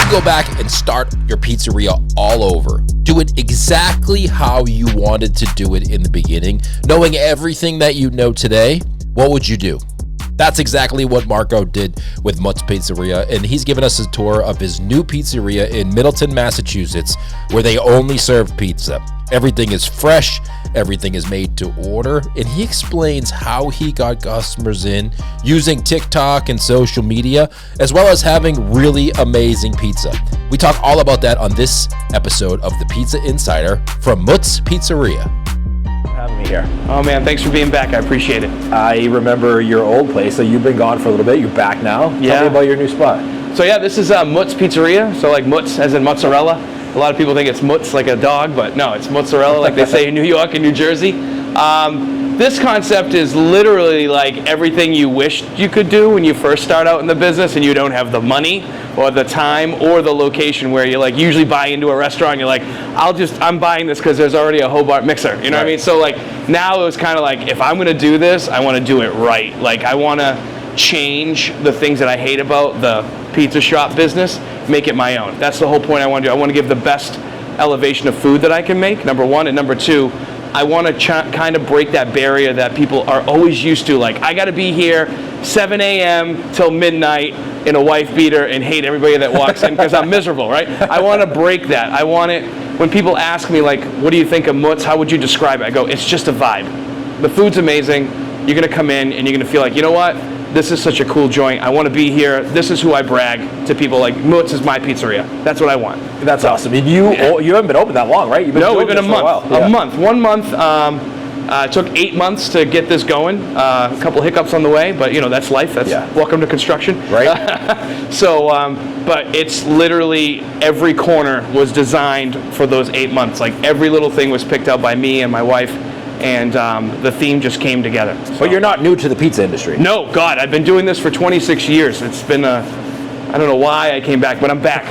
can go back and start your pizzeria all over. Do it exactly how you wanted to do it in the beginning. Knowing everything that you know today, what would you do? That's exactly what Marco did with Mutz Pizzeria, and he's given us a tour of his new pizzeria in Middleton, Massachusetts, where they only serve pizza. Everything is fresh, everything is made to order, and he explains how he got customers in using TikTok and social media, as well as having really amazing pizza. We talk all about that on this episode of The Pizza Insider from Mutz Pizzeria. Having me here. Oh man, thanks for being back. I appreciate it. I remember your old place, so you've been gone for a little bit. You're back now. Yeah. Tell me about your new spot. So yeah, this is Mutz Pizzeria. So like Mutz as in mozzarella. A lot of people think it's Mutz like a dog, but no, it's mozzarella like they say in New York and New Jersey. This concept is literally like everything you wished you could do when you first start out in the business and you don't have the money or the time or the location where you like usually buy into a restaurant. You're like, I'm buying this because there's already a Hobart mixer. You know what I mean? So like now it was kind of like, if I'm going to do this, I want to do it right. Like I want to change the things that I hate about the pizza shop business, make it my own. That's the whole point I want to do. I want to give the best elevation of food that I can make, number one. And number two, I want to kind of break that barrier that people are always used to. Like, I got to be here 7 a.m. till midnight in a wife beater and hate everybody that walks in because I'm miserable, right? I want to break that. I want it, when people ask me, like, what do you think of Mutz? How would you describe it? I go, it's just a vibe. The food's amazing. You're going to come in and you're going to feel like, you know what? This is such a cool joint. I want to be here. This is who I brag to people. Like, Mutz is my pizzeria. That's what I want. That's awesome. And you haven't been open that long, right? You've been No, we've been a month. Yeah. A month. 1 month. It took 8 months to get this going. A couple hiccups on the way, but you know that's life. That's welcome to construction. Right. So, but it's literally every corner was designed for those 8 months. Like every little thing was picked out by me and my wife. And the theme just came together. So. But you're not new to the pizza industry. No, God, I've been doing this for 26 years. It's been I don't know why I came back, but I'm back.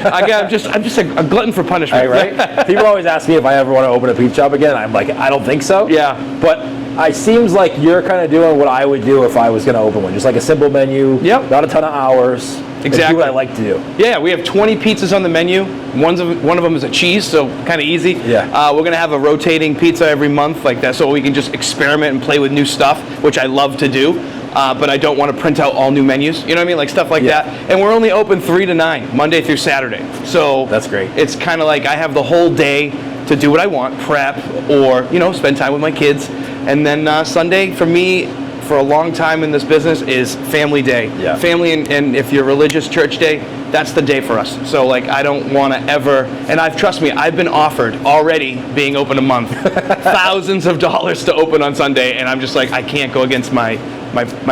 I'm just a glutton for punishment. Right? People always ask me if I ever want to open a pizza shop again. I'm like, I don't think so. Yeah. But it seems like you're kind of doing what I would do if I was going to open one. Just like a simple menu. Yep. Not a ton of hours. Exactly. Do what I like to do. Yeah, we have 20 pizzas on the menu. One of them is a cheese, so kind of easy. Yeah. We're gonna have a rotating pizza every month, like that, so we can just experiment and play with new stuff, which I love to do. But I don't want to print out all new menus. You know what I mean? Like stuff like that. And we're only open 3 to 9, Monday through Saturday. So that's great. It's kind of like I have the whole day to do what I want, prep, or spend time with my kids, and then Sunday for me. For a long time in this business is family day. Yeah. Family and if you're religious, church day, that's the day for us. So like I don't want to ever, and trust me, I've been offered already being open a month, thousands of dollars to open on Sunday, and I'm just like, I can't go against my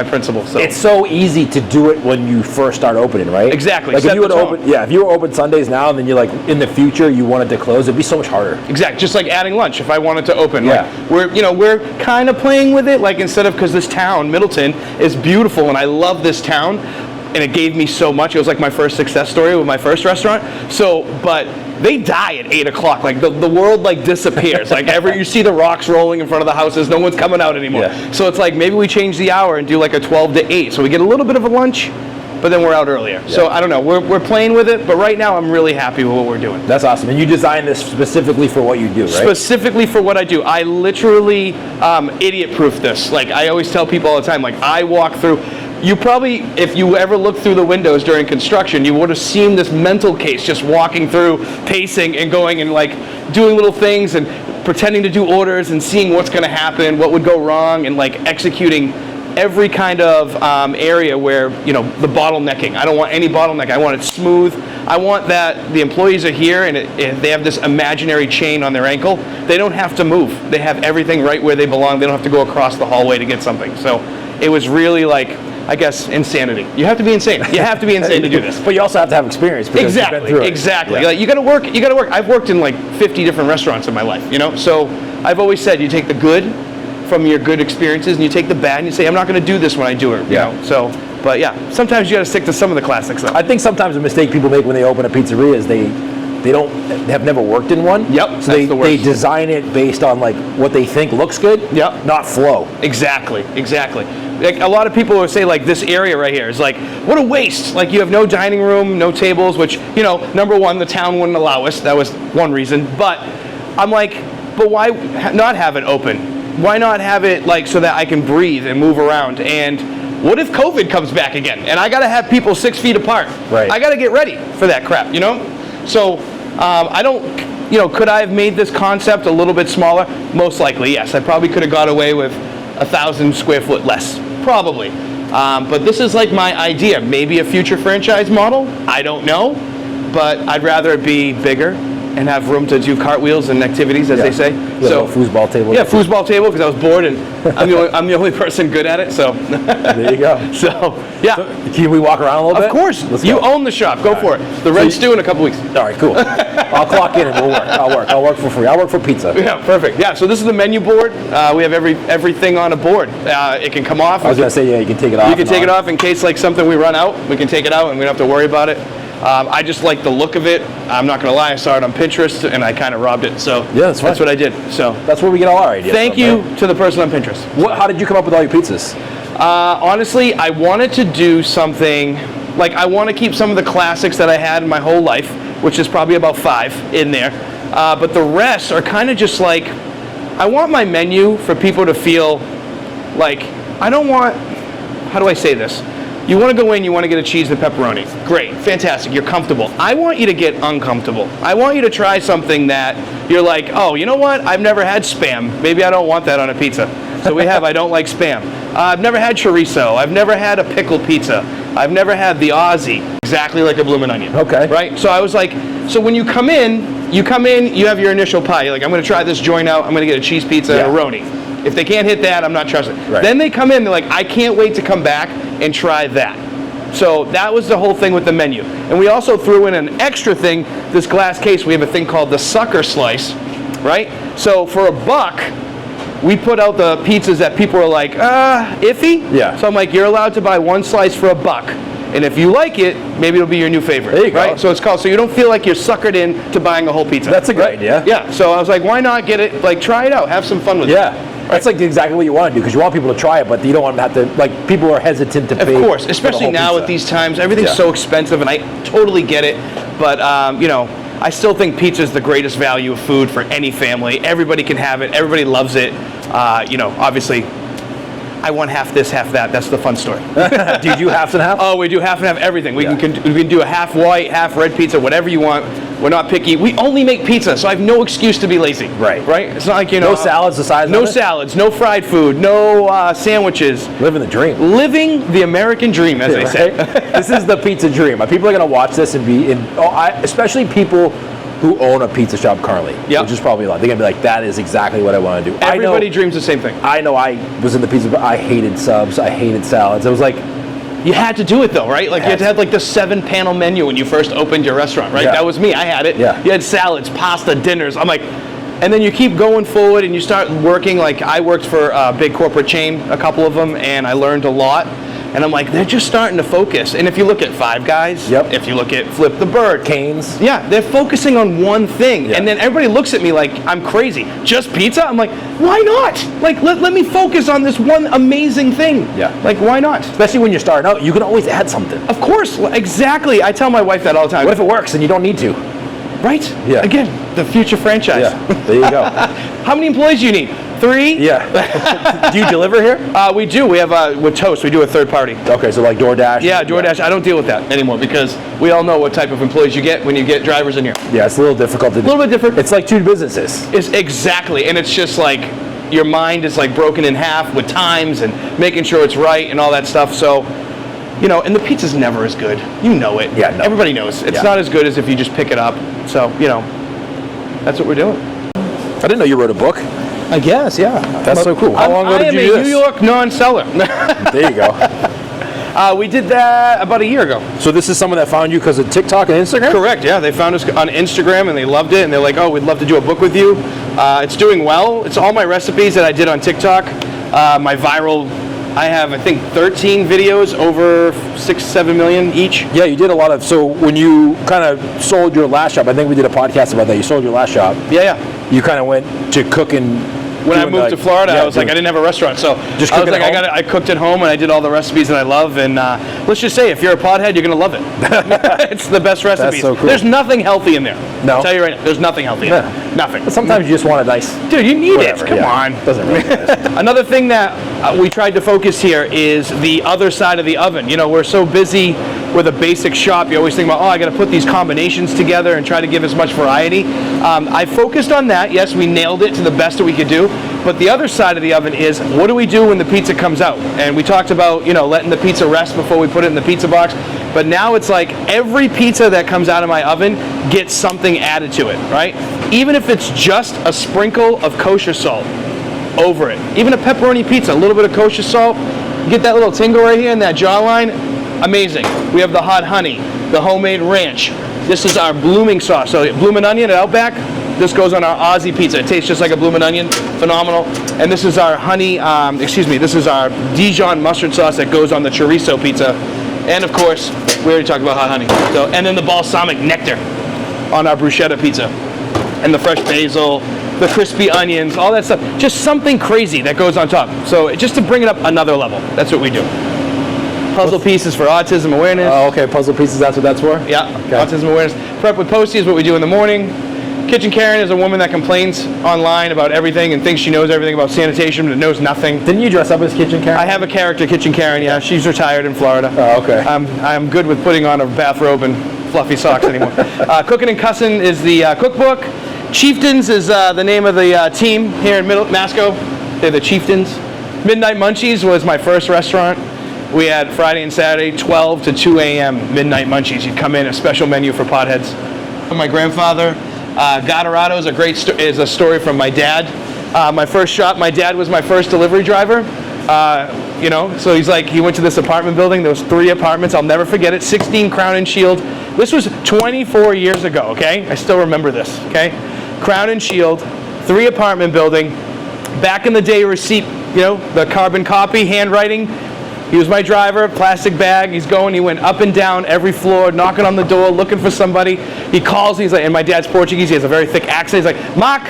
principles. So it's so easy to do it when you first start opening, right? Exactly. Like if you were open Sundays now, and then you're like in the future you wanted to close, it'd be so much harder. Exactly. Just like adding lunch. If I wanted to open, yeah. Like we're kind of playing with it. Like instead of, because this town, Middleton, is beautiful, and I love this town, and it gave me so much. It was like my first success story with my first restaurant. So, but they die at 8 o'clock. Like the world like disappears. Like you see the rocks rolling in front of the houses. No one's coming out anymore. Yeah. So it's like maybe we change the hour and do like a 12 to 8. So we get a little bit of a lunch, but then we're out earlier. Yeah. So I don't know. We're playing with it, but right now I'm really happy with what we're doing. That's awesome. And you designed this specifically for what you do, right? Specifically for what I do. I literally idiot-proof this. Like I always tell people all the time, like I walk through. You probably, if you ever looked through the windows during construction, you would have seen this mental case just walking through, pacing and going and like doing little things and pretending to do orders and seeing what's going to happen, what would go wrong, and like executing every kind of area where, the bottlenecking. I don't want any bottleneck. I want it smooth. I want that the employees are here and they have this imaginary chain on their ankle. They don't have to move. They have everything right where they belong. They don't have to go across the hallway to get something. So it was really like, I guess, insanity. You have to be insane. You have to be insane to do this. But you also have to have experience. Exactly. You've been through it. Exactly. Yeah. Like you got to work. I've worked in like 50 different restaurants in my life. So I've always said you take the good from your good experiences and you take the bad and you say, I'm not going to do this when I do it. You know? So, but yeah, sometimes you got to stick to some of the classics though. I think sometimes a mistake people make when they open a pizzeria is they have never worked in one. Yep. So they design it based on like what they think looks good. Yep. Not flow. Exactly. Like, a lot of people will say, like, this area right here is like, what a waste. Like, you have no dining room, no tables, which, you know, number one, the town wouldn't allow us. That was one reason. But I'm like, but why not have it open? Why not have it, like, so that I can breathe and move around? And what if COVID comes back again? And I got to have people 6 feet apart. Right. I got to get ready for that crap, you know? So I don't, you know, could I have made this concept a little bit smaller? Most likely, yes. I probably could have got away with 1,000 square foot less, probably. But this is like my idea. Maybe a future franchise model. I don't know, but I'd rather it be bigger and have room to do cartwheels and activities, as they say. So foosball table. Yeah, foosball table, because I was bored and I'm the only person good at it. So there you go. So yeah. So, can we walk around a little bit? Of course. You own the shop. Go for it. The rent's due in a couple weeks. All right, cool. I'll clock in and we'll work. I'll work for free. I'll work for pizza. Yeah, perfect. Yeah. So this is the menu board. We have everything on a board. It can come off. I was gonna say, yeah, you can take it off. You can take it off in case like something we run out. We can take it out and we don't have to worry about it. I just like the look of it. I'm not going to lie, I saw it on Pinterest and I kind of robbed it. So yeah, that's what I did. So that's where we get all our ideas. Thank you to the person on Pinterest. How did you come up with all your pizzas? Honestly, I wanted to do something, like I want to keep some of the classics that I had in my whole life, which is probably about 5 in there. But the rest are kind of just like, I want my menu for people to feel like, I don't want, how do I say this? You want to go in, you want to get a cheese and pepperoni. Great, fantastic, you're comfortable. I want you to get uncomfortable. I want you to try something that you're like, oh, you know what? I've never had Spam. Maybe I don't want that on a pizza. So we have I don't like Spam. I've never had chorizo. I've never had a pickle pizza. I've never had the Aussie, exactly like a bloomin' onion. Okay. Right? So I was like, so when you come in, you have your initial pie. You're like, I'm going to try this joint out. I'm going to get a cheese pizza and a roni. If they can't hit that, I'm not trusting. Right. Then they come in, they're like, I can't wait to come back and try that. So that was the whole thing with the menu. And we also threw in an extra thing, this glass case, we have a thing called the sucker slice, right? So for $1, we put out the pizzas that people are like, iffy. Yeah. So I'm like, you're allowed to buy 1 slice for $1. And if you like it, maybe it'll be your new favorite. There you go. Right? So it's called, so you don't feel like you're suckered in to buying a whole pizza. That's a great idea. Yeah. So I was like, why not get it, like try it out, have some fun with it. Yeah. That's like exactly what you want to do, because you want people to try it, but you don't want them to have to, like, people are hesitant to pay. Of course, especially now pizza. at these times, everything's so expensive, and I totally get it. But, you know, I still think pizza is the greatest value of food for any family. Everybody can have it. Everybody loves it. You know, obviously, I want half this, half that. That's the fun story. Do you do halves and half? Oh, we do half and half everything. We can do a half white, half red pizza, whatever you want. We're not picky. We only make pizza, so I have no excuse to be lazy. Right. Right? It's not like, you know. No salads the size of it? No salads, no fried food, no sandwiches. Living the dream. Living the American dream, as they say. This is the pizza dream. People are going to watch this and be in, especially people who own a pizza shop currently, which is probably a lot. They're going to be like, that is exactly what I want to do. Everybody dreams the same thing. I know I was in the pizza, but I hated subs. I hated salads. I was like, you had to do it though, right? Like you had to have like the 7-panel menu when you first opened your restaurant, right? Yeah. That was me. I had it. Yeah. You had salads, pasta, dinners. I'm like, and then you keep going forward and you start working. Like I worked for a big corporate chain, a couple of them, and I learned a lot. And I'm like, they're just starting to focus. And if you look at Five Guys, if you look at Flip the Bird, Cane's, they're focusing on one thing. And then everybody looks at me like I'm crazy. Just pizza? I'm like, why not? Like, let me focus on this one amazing thing. Yeah. Like, why not? Especially when you're starting out, you can always add something. Of course, exactly. I tell my wife that all the time. What if it works and you don't need to? Right? Yeah. Again, the future franchise. Yeah. There you go. How many employees do you need? 3? Yeah. Do you deliver here? We do. We have with Toast. We do a third party. Okay, so like DoorDash. Yeah, DoorDash. I don't deal with that anymore because we all know what type of employees you get when you get drivers in here. Yeah, it's a little difficult to do. A little bit different. It's like 2 businesses. It's exactly, and it's just like your mind is like broken in half with times and making sure it's right and all that stuff. So, you know, and the pizza's never as good. You know it. Yeah, no. Everybody knows. It's not as good as if you just pick it up. So, you know, that's what we're doing. I didn't know you wrote a book. I guess, yeah. That's so cool. How long ago did you do this? I am a New York non-seller. There you go. We did that about a year ago. So this is someone that found you because of TikTok and Instagram? Correct, yeah. They found us on Instagram and they loved it. And they're like, oh, we'd love to do a book with you. It's doing well. It's all my recipes that I did on TikTok. My viral, I have, I think, 13 videos, over 6-7 million each. Yeah, you did a lot of, so when you kind of sold your last shop, I think we did a podcast about that. You sold your last shop. Yeah. You kind of went to cooking when I moved to Florida, I was like, I didn't have a restaurant, so just I was like, I cooked at home and I did all the recipes that I love. And let's just say, if you're a pothead, you're gonna love it. It's the best recipes. That's so cool. There's nothing healthy in there. No. I'll tell you right now, there's nothing healthy in there. Nothing. But sometimes you just want a nice. Dude, you need whatever, it. Come on. Doesn't really matter. Another thing that we tried to focus here is the other side of the oven. You know, we're so busy with a basic shop, you always think about, oh, I got to put these combinations together and try to give as much variety. I focused on that. Yes, we nailed it to the best that we could do. But the other side of the oven is, what do we do when the pizza comes out? And we talked about, you know, letting the pizza rest before we put it in the pizza box. But now it's like every pizza that comes out of my oven gets something added to it, right? Even if it's just a sprinkle of kosher salt over it. Even a pepperoni pizza, a little bit of kosher salt, you get that little tingle right here in that jawline. Amazing. We have the hot honey, the homemade ranch. This is our blooming sauce. So bloomin' onion at Outback. This goes on our Aussie pizza. It tastes just like a bloomin' onion. Phenomenal. And this is our honey, this is our Dijon mustard sauce that goes on the chorizo pizza. And of course, we already talked about hot honey. So, and then the balsamic nectar on our bruschetta pizza. And the fresh basil, the crispy onions, all that stuff. Just something crazy that goes on top. So just to bring it up another level. That's what we do. Puzzle pieces for autism awareness. Oh, okay. Puzzle pieces, that's what that's for? Yeah, okay. Autism awareness. Prep with Posty is what we do in the morning. Kitchen Karen is a woman that complains online about everything and thinks she knows everything about sanitation, but knows nothing. Didn't you dress up as Kitchen Karen? I have a character, Kitchen Karen, yeah. She's retired in Florida. Oh, okay. I'm good with putting on a bathrobe and fluffy socks anymore. Cooking and Cussin' is the cookbook. Chieftains is the name of the team here in Masco. They're the Chieftains. Midnight Munchies was my first restaurant. We had Friday and Saturday, 12 to 2 a.m. Midnight Munchies. You'd come in, a special menu for potheads. My grandfather, Gatorado is a story from my dad. My first shop, my dad was my first delivery driver. You know, so he's like, he went to this apartment building. There was 3 apartments. I'll never forget it. 16 Crown and Shield. This was 24 years ago, okay? I still remember this, okay? Crown and Shield, 3 apartment building. Back in the day, receipt, you know, the carbon copy, handwriting. He was my driver, plastic bag. He's going, he went up and down every floor, knocking on the door, looking for somebody. He calls, he's like, and my dad's Portuguese, he has a very thick accent. He's like, Mark,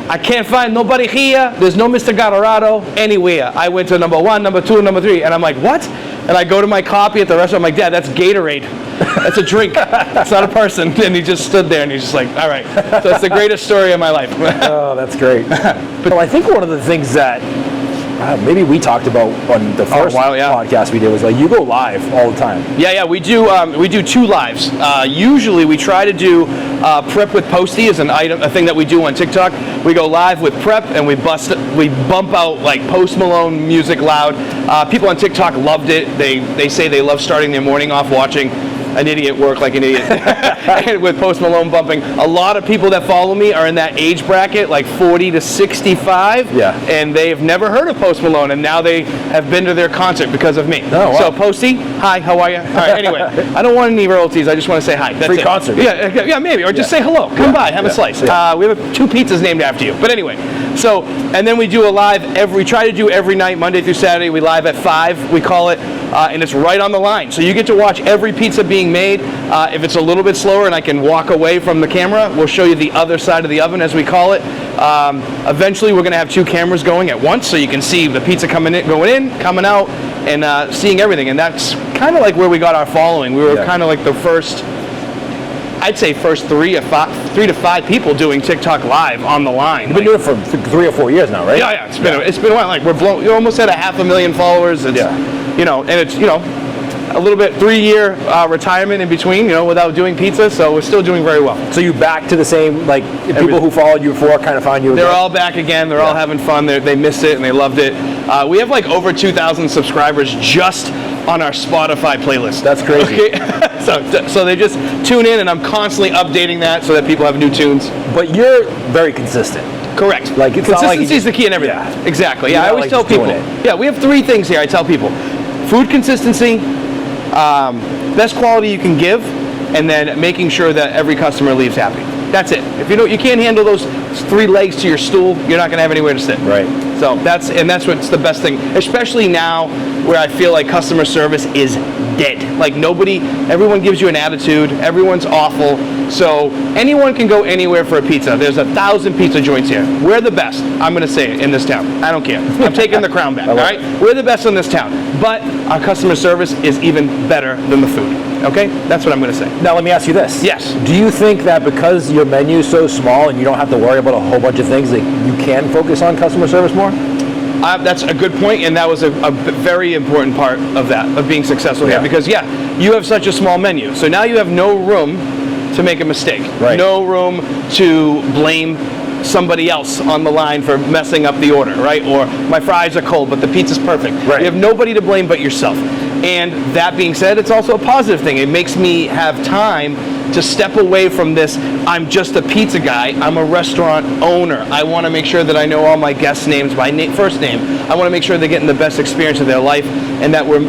I can't find nobody here. There's no Mr. Gatorado anywhere. I went to number 1, number 2, number 3. And I'm like, what? And I go to my copy at the restaurant. I'm like, Dad, that's Gatorade. That's a drink. It's not a person. And he just stood there and he's just like, all right. So it's the greatest story of my life. Oh, that's great. But I think one of the things that maybe we talked about on the first podcast we did was like, you go live all the time. Yeah, we do 2 lives. Usually we try to do Prep with Posty is a thing that we do on TikTok. We go live with Prep and we bump out like Post Malone music loud. People on TikTok loved it. They say they love starting their morning off watching an idiot work like an idiot with Post Malone bumping. A lot of people that follow me are in that age bracket, like 40 to 65. Yeah. And they have never heard of Post Malone, and now they have been to their concert because of me. Oh, wow. So Posty, hi, how are you? All right, anyway, I don't want any royalties. I just want to say hi. That's free it. concert. Yeah, maybe. Or just say hello. Come by, have a slice. Yeah. We have 2 pizzas named after you. But anyway, so, and then we do a live we try to do every night, Monday through Saturday. We live at 5, we call it. And it's right on the line. So you get to watch every pizza being made. If it's a little bit slower and I can walk away from the camera, we'll show you the other side of the oven, as we call it. Eventually, we're going to have 2 cameras going at once, so you can see the pizza going in, coming out, and seeing everything. And that's kind of like where we got our following. We were kind of like the first, I'd say first 3 to 5 people doing TikTok live on the line. You've been doing it for 3 or 4 years now, right? Yeah. It's been a while. Like we're almost at 500,000 followers. You know, and it's, you know, a little bit 3-year retirement in between, you know, without doing pizza, so we're still doing very well. So you back to the same, like, people who followed you before kind of found you again? They're all back again. They're all having fun. They missed it and they loved it. We have like over 2,000 subscribers just on our Spotify playlist. That's crazy. Okay? So they just tune in, and I'm constantly updating that so that people have new tunes. But you're very consistent. Correct. Like, it's consistency is the key in everything. Yeah. Exactly. Yeah, I always tell people. Yeah, we have 3 things here I tell people. Food consistency, best quality you can give, and then making sure that every customer leaves happy. That's it. If you can't handle those 3 legs to your stool, you're not going to have anywhere to sit. Right. So that's what's the best thing, especially now where I feel like customer service is dead. Like everyone gives you an attitude, everyone's awful. So anyone can go anywhere for a pizza. There's 1,000 pizza joints here. We're the best. I'm gonna say it in this town. I don't care. I'm taking the crown back, all right? We're the best in this town. But our customer service is even better than the food, okay? That's what I'm gonna say. Now let me ask you this. Yes. Do you think that because your menu is so small and you don't have to worry about a whole bunch of things, that you can focus on customer service more? That's a good point, and that was a very important part of that, of being successful here. Because you have such a small menu. So now you have no room to make a mistake. Right. No room to blame somebody else on the line for messing up the order, right? Or my fries are cold, but the pizza's perfect. Right. You have nobody to blame but yourself. And that being said, it's also a positive thing. It makes me have time to step away from this, I'm just a pizza guy, I'm a restaurant owner. I want to make sure that I know all my guests' names by first name. I want to make sure they're getting the best experience of their life, and that we're,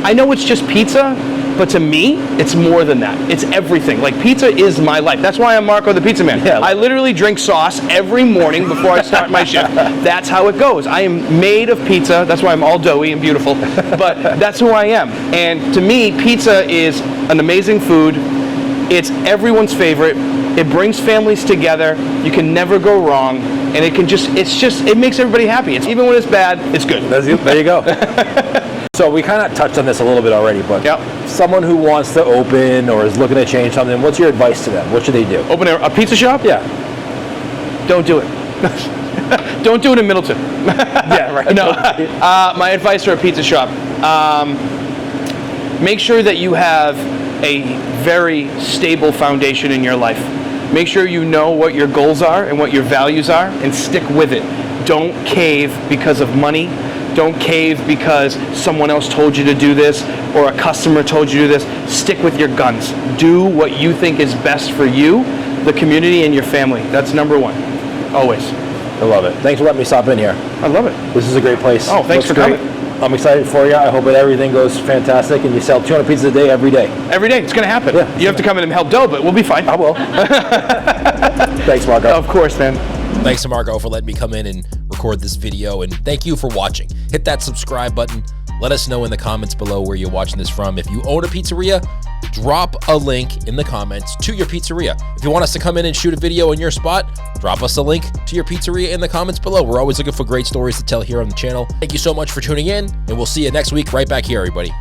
I know it's just pizza, but to me, it's more than that. It's everything. Like, pizza is my life. That's why I'm Marco the Pizza Man. Yeah. I literally drink sauce every morning before I start my shift. That's how it goes. I am made of pizza. That's why I'm all doughy and beautiful. But that's who I am. And to me, pizza is an amazing food. It's everyone's favorite. It brings families together. You can never go wrong. And it makes everybody happy. Even when it's bad, it's good. There you go. So we kind of touched on this a little bit already, but someone who wants to open or is looking to change something, what's your advice to them? What should they do? Open a pizza shop? Yeah. Don't do it. Don't do it in Middleton. Yeah, right. No. My advice for a pizza shop, make sure that you have a very stable foundation in your life. Make sure you know what your goals are and what your values are, and stick with it. Don't cave because of money. Don't cave because someone else told you to do this or a customer told you to do this. Stick with your guns. Do what you think is best for you, the community, and your family. That's number one. Always. I love it. Thanks for letting me stop in here. I love it. This is a great place. Oh, thanks for coming. I'm excited for you. I hope that everything goes fantastic and you sell 200 pizzas a day every day. Every day. It's going to happen. Yeah. You have to come in and help dough, but we'll be fine. I will. Thanks, Marco. Of course, man. Thanks to Marco for letting me come in and record this video, and thank you for watching. Hit that subscribe button. Let us know in the comments below where you're watching this from. If you own a pizzeria, drop a link in the comments to your pizzeria. If you want us to come in and shoot a video in your spot, drop us a link to your pizzeria in the comments below. We're always looking for great stories to tell here on the channel. Thank you so much for tuning in, and we'll see you next week right back here, everybody.